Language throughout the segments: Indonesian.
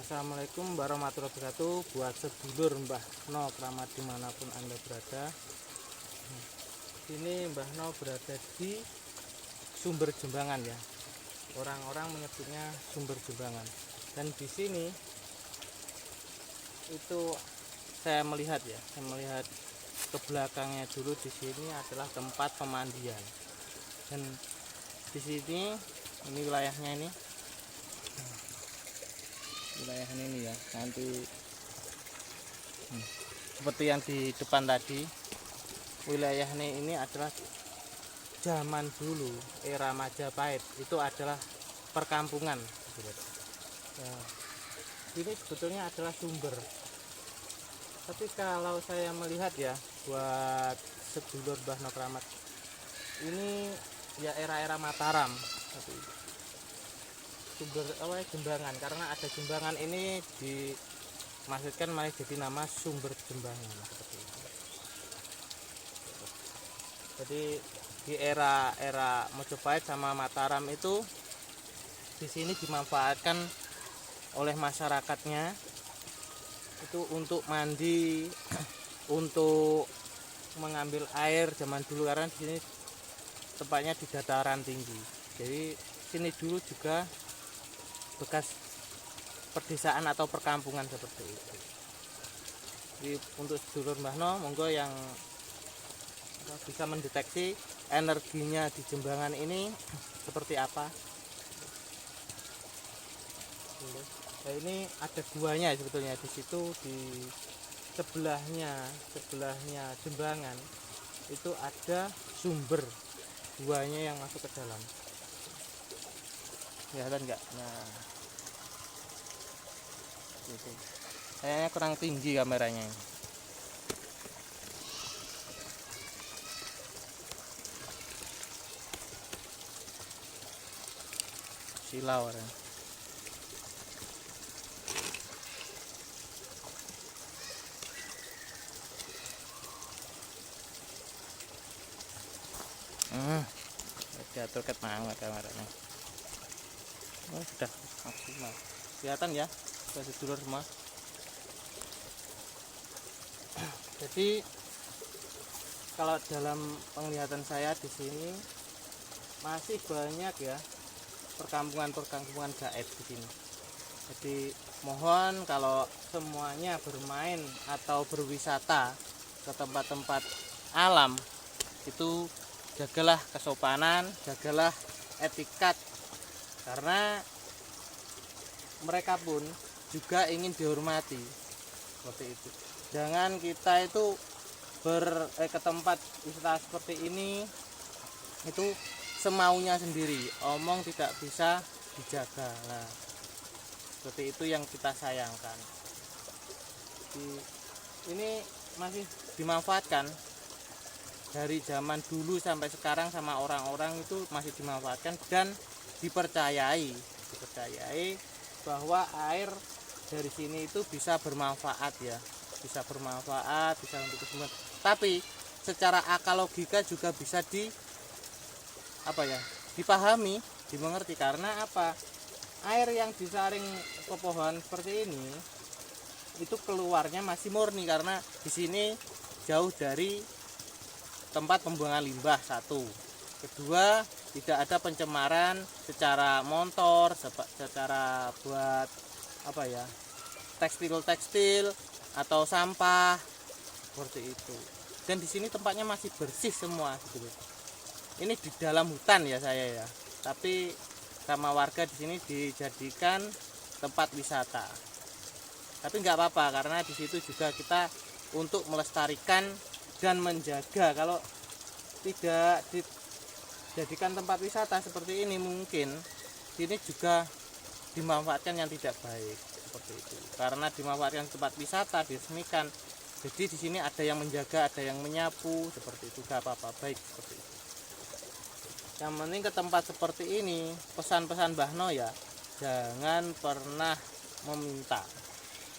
Assalamualaikum warahmatullahi wabarakatuh. Buat sedulur Mbah No keramat dimanapun Anda berada. Ini Mbah No berada di Sumber Jembangan ya. Orang-orang menyebutnya Sumber Jembangan. Dan di sini itu saya melihat ke belakangnya dulu. Di sini adalah tempat pemandian. Dan di sini ini wilayahnya ini ya, nanti seperti yang di depan tadi, wilayah ini adalah zaman dulu era Majapahit, itu adalah perkampungan. Nah, ini sebetulnya adalah sumber, tapi kalau saya melihat ya, buat sedulur Mbah No Keramat, ini ya era-era Mataram, tapi sumber Jembangan, karena ada Jembangan ini dimaksudkan malah jadi nama Sumber Jembangan seperti itu. Jadi di era Majapahit sama Mataram itu di sini dimanfaatkan oleh masyarakatnya itu untuk mandi, untuk mengambil air zaman dulu, karena di sini tempatnya di dataran tinggi. Jadi sini dulu juga bekas perdesaan atau perkampungan seperti itu. Jadi untuk sedulur Mbah No, monggo yang bisa mendeteksi energinya di Jembangan ini seperti apa. Nah, ini ada guanya sebetulnya di situ, di sebelahnya Jembangan itu ada sumber guanya yang masuk ke dalam. Kelihatan nggak? Nah, itu kayaknya kurang tinggi kameranya. Silau orang. Diatur ket banget kameranya. Oh, sudah maksimal. Kelihatan ya, sudah sedulur semua. Jadi kalau dalam penglihatan saya di sini masih banyak ya perkampungan gaib di sini. Jadi mohon kalau semuanya bermain atau berwisata ke tempat-tempat alam itu jagalah kesopanan, jagalah etikat, karena mereka pun juga ingin dihormati seperti itu. Jangan kita itu ke tempat wisata seperti ini itu semaunya sendiri, omong tidak bisa dijaga. Nah, seperti itu yang kita sayangkan. Ini masih dimanfaatkan dari zaman dulu sampai sekarang sama orang-orang, itu masih dimanfaatkan dan dipercayai bahwa air dari sini itu bisa bermanfaat ya, bisa untuk kesembuhan. Tapi secara akal logika juga bisa dipahami, dimengerti, karena apa? Air yang disaring pepohonan seperti ini itu keluarnya masih murni, karena di sini jauh dari tempat pembuangan limbah, satu. Kedua, tidak ada pencemaran secara motor, secara buat tekstil atau sampah seperti itu. Dan di sini tempatnya masih bersih semua gitu. Ini di dalam hutan ya saya ya, tapi sama warga di sini dijadikan tempat wisata. Tapi nggak apa-apa, karena di situ juga kita untuk melestarikan dan menjaga. Kalau tidak dijadikan tempat wisata seperti ini, mungkin ini juga dimanfaatkan yang tidak baik seperti itu. Karena dimanfaatkan tempat wisata, diresmikan, jadi di sini ada yang menjaga, ada yang menyapu seperti itu. Gak apa-apa, baik seperti itu. Yang penting ke tempat seperti ini, pesan-pesan Mbah No ya, jangan pernah meminta.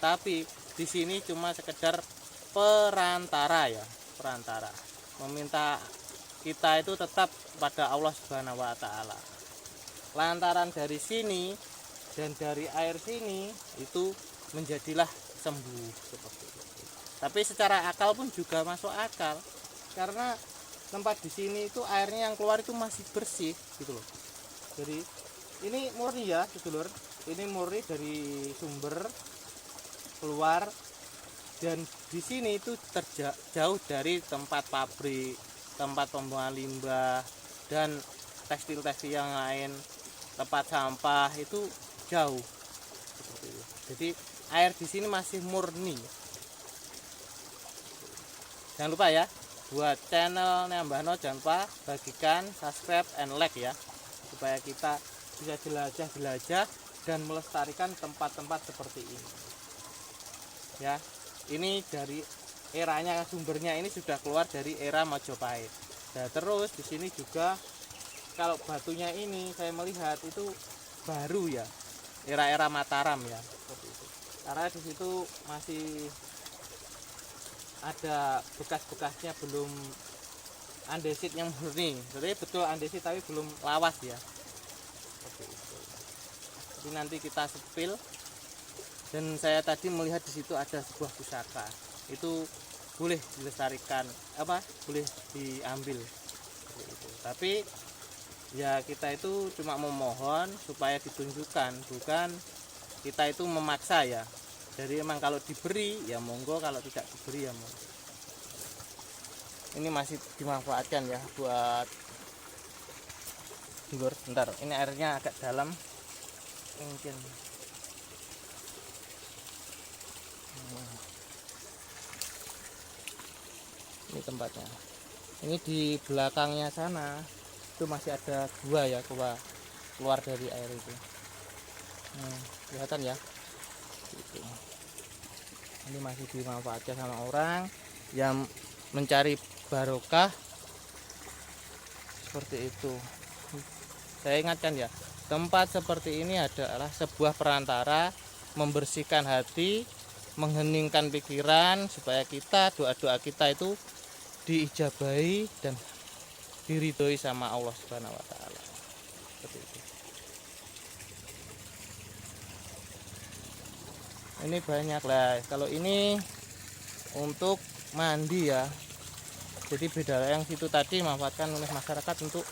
Tapi di sini cuma sekedar perantara ya, meminta kita itu tetap pada Allah Subhanahu wa taala. Lantaran dari sini dan dari air sini itu menjadilah sembuh seperti itu. Tapi secara akal pun juga masuk akal, karena tempat di sini itu airnya yang keluar itu masih bersih gitu loh. Jadi ini murni ya sedulur, ini murni dari sumber keluar, dan di sini itu jauh dari tempat pabrik, tempat pembuangan limbah dan tekstil-tekstil yang lain, tempat sampah itu jauh seperti itu. Jadi air di sini masih murni. Jangan lupa ya, buat channelnya Mbah No jangan lupa bagikan, subscribe, and like ya, supaya kita bisa jelajah-jelajah dan melestarikan tempat-tempat seperti ini. Ya, ini dari eranya, sumbernya ini sudah keluar dari era Majapahit. Nah, terus di sini juga kalau batunya ini saya melihat itu baru ya, era-era Mataram ya, seperti itu. Karena di situ masih ada bekas-bekasnya, belum andesit yang murni. Jadi betul andesit tapi belum lawas ya. Seperti itu. Jadi nanti kita sepil. Dan saya tadi melihat di situ ada sebuah pusaka. Itu boleh dilestarikan, boleh diambil. Seperti itu. Tapi ya kita itu cuma memohon supaya ditunjukkan, bukan kita itu memaksa ya. Jadi emang kalau diberi ya monggo, kalau tidak diberi ya monggo. Ini masih dimanfaatkan ya buat dulur. Bentar, ini airnya agak dalam mungkin. Ini tempatnya. Ini di belakangnya sana itu masih ada gua ya, keluar dari air itu. Kelihatan ya. Gitu. Ini masih dimanfaatkan sama orang yang mencari barokah seperti itu. Saya ingatkan ya, tempat seperti ini adalah sebuah perantara membersihkan hati, mengheningkan pikiran, supaya kita, doa-doa kita itu diijabahi dan diridhoi sama Allah Subhanahu wa taala. Seperti itu. Ini banyak lah. Kalau ini untuk mandi ya. Jadi beda yang situ tadi manfaatkan oleh masyarakat untuk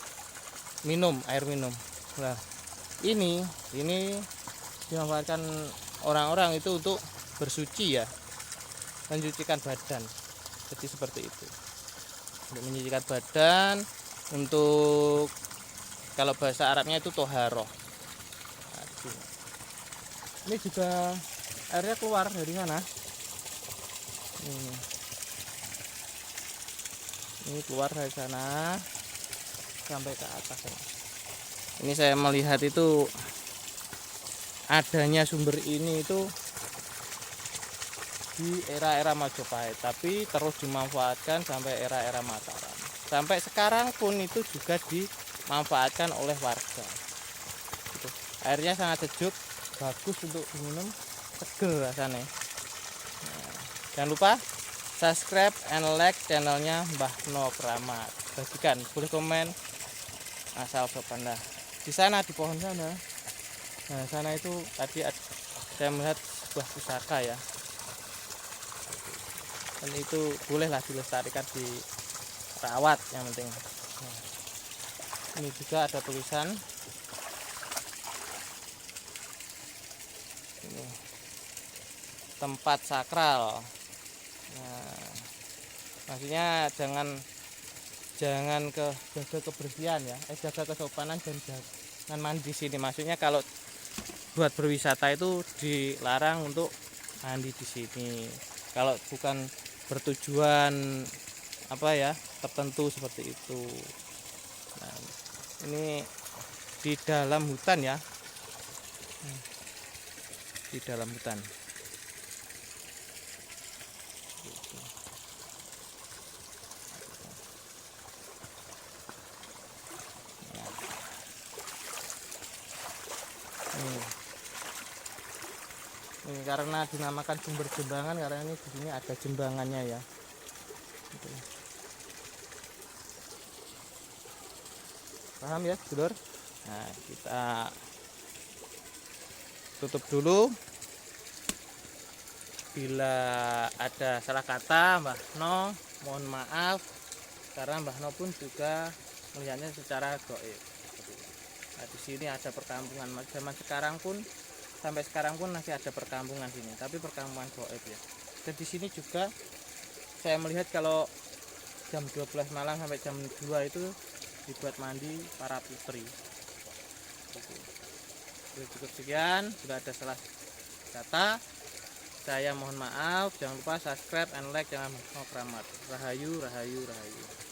minum, air minum. Nah, ini dimanfaatkan orang-orang itu untuk bersuci ya, mencucikan badan. Jadi seperti itu. Untuk mencucikan badan, untuk kalau bahasa Arabnya itu toharoh. Nah, ini juga airnya keluar dari mana? Ini keluar dari sana sampai ke atas. Ini saya melihat itu adanya sumber ini itu di era-era Majapahit, tapi terus dimanfaatkan sampai era-era Mataram. Sampai sekarang pun itu juga dimanfaatkan oleh warga. Gitu. Airnya sangat sejuk, bagus untuk minum, seger rasanya. Nah, jangan lupa subscribe and like channelnya Mbah No Kramat. Bagikan, boleh komen asal sepanda. Di sana, di pohon sana. Nah, sana itu tadi saya melihat sebuah pusaka ya. Dan itu bolehlah dilestarikan, dirawat yang penting. Nah, ini juga ada tulisan. Ini tempat sakral. Nah, maksudnya jangan jaga kebersihan ya, jaga kesopanan dan jangan mandi di sini. Maksudnya kalau buat berwisata itu dilarang untuk mandi di sini. Kalau bukan bertujuan tertentu seperti itu. Nah, ini di dalam hutan ya, di dalam hutan. Ini karena dinamakan sumber jembangan karena ini di sini ada jembangannya ya. Gitu. Paham ya, Dulur? Nah, kita tutup dulu. Bila ada salah kata Mbah No, mohon maaf, karena Mbah No pun juga melihatnya secara gaib. Nah, di sini ada perkampungan zaman sekarang pun, sampai sekarang pun masih ada perkampungan sini, tapi perkampungan gaib ya. Dan di sini juga saya melihat kalau jam 12 malam sampai jam 2 itu dibuat mandi para putri. Cukup sekian, sudah ada salah kata. Saya mohon maaf, jangan lupa subscribe and like channel Mbah No Kramat. Rahayu, rahayu, rahayu.